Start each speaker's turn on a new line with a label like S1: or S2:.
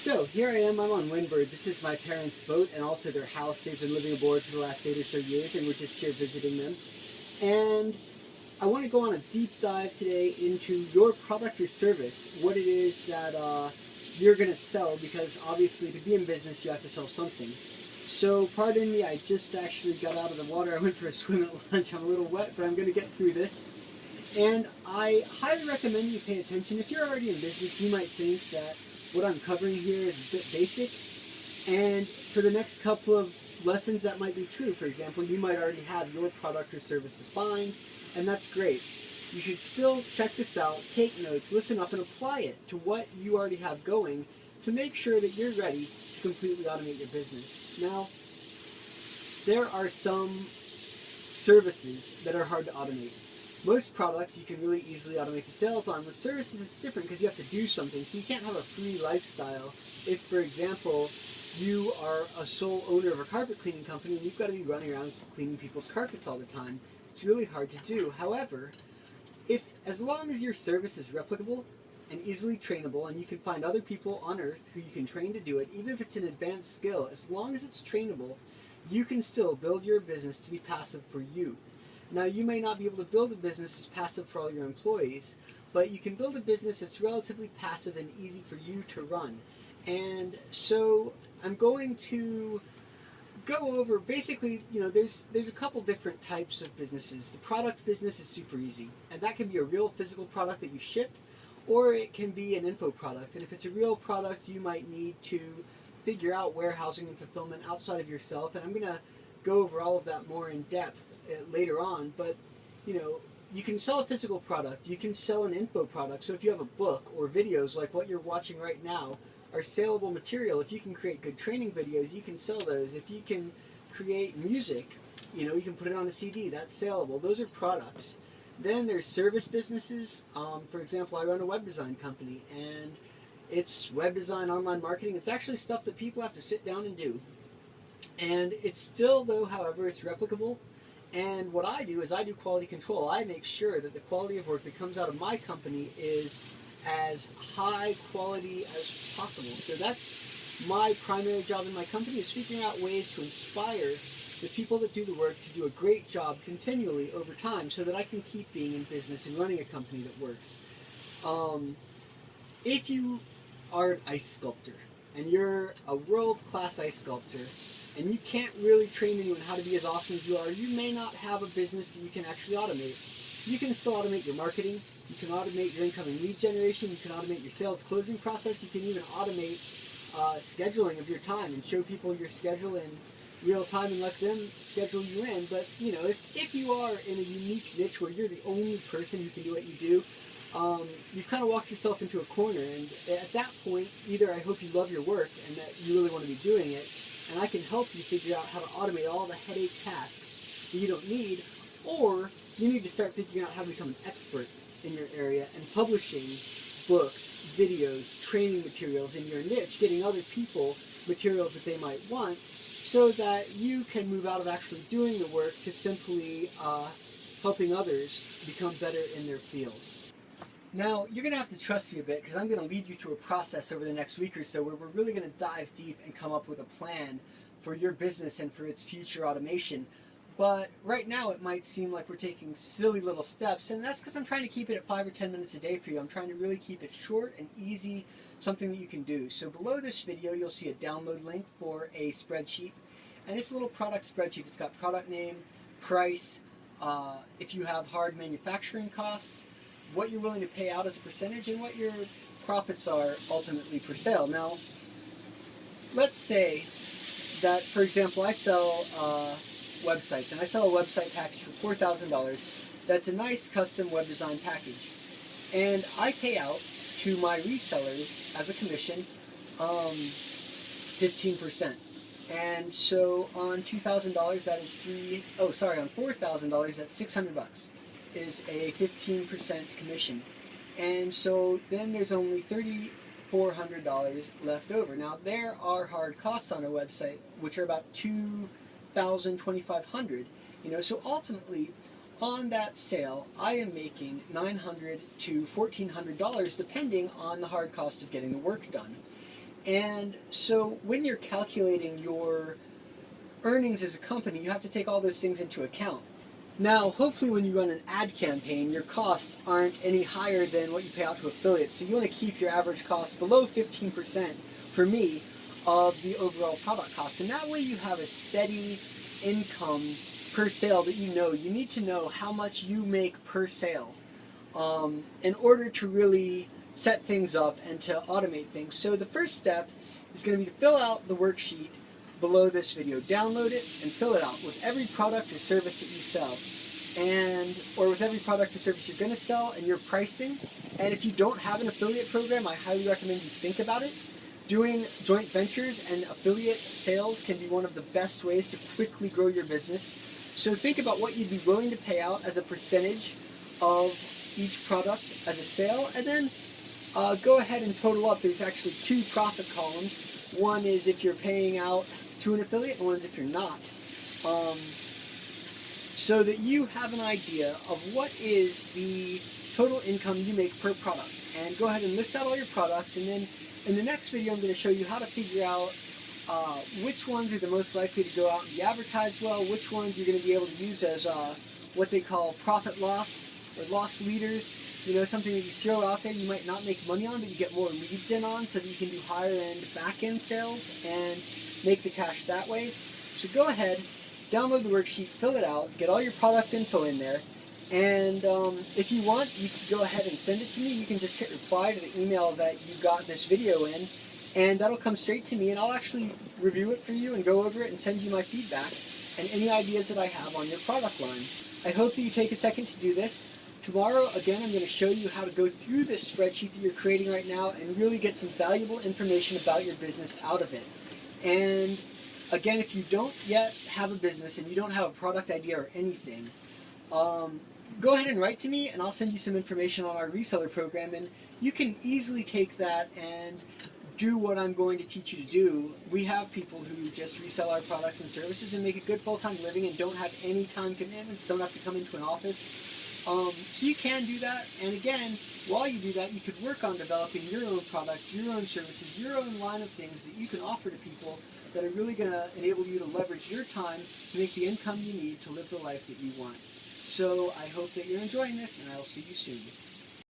S1: So here I am, I'm on Windward. This is my parents' boat and also their house. They've been living aboard for the last 8 or so years, and we're just here visiting them. And I want to go on a deep dive today into your product or service, what it is that you're going to sell, because obviously to be in business you have to sell something. So pardon me, I just actually got out of the water. I went for a swim at lunch. I'm a little wet, but I'm going to get through this. And I highly recommend you pay attention. If you're already in business, you might think that what I'm covering here is a bit basic. And for the next couple of lessons, that might be true. For example, you might already have your product or service defined, and that's great. You should still check this out, take notes, listen up, and apply it to what you already have going to make sure that you're ready to completely automate your business. Now, there are some services that are hard to automate. Most products you can really easily automate the sales on. With services it's different because you have to do something, so you can't have a free lifestyle. If, for example, you are a sole owner of a carpet cleaning company and you've got to be running around cleaning people's carpets all the time, it's really hard to do. However, as long as your service is replicable and easily trainable, and you can find other people on earth who you can train to do it, even if it's an advanced skill, as long as it's trainable, you can still build your business to be passive for you. Now, you may not be able to build a business that's passive for all your employees, but you can build a business that's relatively passive and easy for you to run. And so I'm going to go over, basically, there's a couple different types of businesses. The product business is super easy, and that can be a real physical product that you ship, or it can be an info product. And if it's a real product, you might need to figure out warehousing and fulfillment outside of yourself, and I'm going to go over all of that more in depth later on. But you can sell a physical product, you can sell an info product. So if you have a book or videos like what you're watching right now are saleable material. If you can create good training videos, you can sell those. If you can create music, you can put it on a CD, that's saleable. Those are products. Then there's service businesses. For example, I run a web design company, and it's web design, online marketing. It's actually stuff that people have to sit down and do. And it's still, though, however, it's replicable. And what I do is I do quality control. I make sure that the quality of work that comes out of my company is as high quality as possible. So that's my primary job in my company, is figuring out ways to inspire the people that do the work to do a great job continually over time, so that I can keep being in business and running a company that works. If you are an ice sculptor and you're a world-class ice sculptor, and you can't really train anyone how to be as awesome as you are, you may not have a business that you can actually automate. You can still automate your marketing, you can automate your incoming lead generation, you can automate your sales closing process, you can even automate scheduling of your time and show people your schedule in real time and let them schedule you in. But if you are in a unique niche where you're the only person who can do what you do, you've kind of walked yourself into a corner. And at that point, either I hope you love your work and that you really want to be doing it, and I can help you figure out how to automate all the headache tasks that you don't need, or you need to start figuring out how to become an expert in your area and publishing books, videos, training materials in your niche, getting other people materials that they might want, so that you can move out of actually doing the work to simply helping others become better in their field. Now, you're going to have to trust me a bit, because I'm going to lead you through a process over the next week or so where we're really going to dive deep and come up with a plan for your business and for its future automation. But right now it might seem like we're taking silly little steps, and that's because I'm trying to keep it at 5 or 10 minutes a day for you. I'm trying to really keep it short and easy, something that you can do. So below this video you'll see a download link for a spreadsheet, and it's a little product spreadsheet. It's got product name, price, if you have hard manufacturing costs, what you're willing to pay out as a percentage, and what your profits are ultimately per sale. Now, let's say that, for example, I sell websites, and I sell a website package for $4,000. That's a nice custom web design package. And I pay out to my resellers as a commission 15%. And so on $2,000, that is on $4,000, that's $600. Is a 15% commission. And so then there's only $3,400 left over. Now, there are hard costs on a website, which are about $2,500. So ultimately, on that sale, I am making $900 to $1,400, depending on the hard cost of getting the work done. And so when you're calculating your earnings as a company, you have to take all those things into account. Now, hopefully when you run an ad campaign, your costs aren't any higher than what you pay out to affiliates. So you want to keep your average costs below 15%, for me, of the overall product cost. And that way you have a steady income per sale that you know. You need to know how much you make per sale in order to really set things up and to automate things. So the first step is going to be to fill out the worksheet below this video. Download it and fill it out with every product or service that you sell, or with every product or service you're going to sell and your pricing. And if you don't have an affiliate program, I highly recommend you think about it. Doing joint ventures and affiliate sales can be one of the best ways to quickly grow your business. So think about what you'd be willing to pay out as a percentage of each product as a sale, and then go ahead and total up. There's actually two profit columns. One is if you're paying out to an affiliate, and one is if you're not. So that you have an idea of what is the total income you make per product. And go ahead and list out all your products, and then in the next video I'm going to show you how to figure out which ones are the most likely to go out and be advertised well, which ones you're going to be able to use as what they call profit loss or loss leaders. You know, something that you throw out there you might not make money on, but you get more leads in on, so that you can do higher end back end sales and make the cash that way. So go ahead, download the worksheet, fill it out, get all your product info in there, and if you want, you can go ahead and send it to me. You can just hit reply to the email that you got this video in, and that'll come straight to me, and I'll actually review it for you and go over it and send you my feedback and any ideas that I have on your product line. I hope that you take a second to do this. Tomorrow, again, I'm going to show you how to go through this spreadsheet that you're creating right now and really get some valuable information about your business out of it. And again, if you don't yet have a business and you don't have a product idea or anything, go ahead and write to me and I'll send you some information on our reseller program, and you can easily take that and do what I'm going to teach you to do. We have people who just resell our products and services and make a good full-time living and don't have any time commitments, don't have to come into an office. So you can do that, and again, while you do that, you could work on developing your own product, your own services, your own line of things that you can offer to people that are really going to enable you to leverage your time to make the income you need to live the life that you want. So I hope that you're enjoying this, and I will see you soon.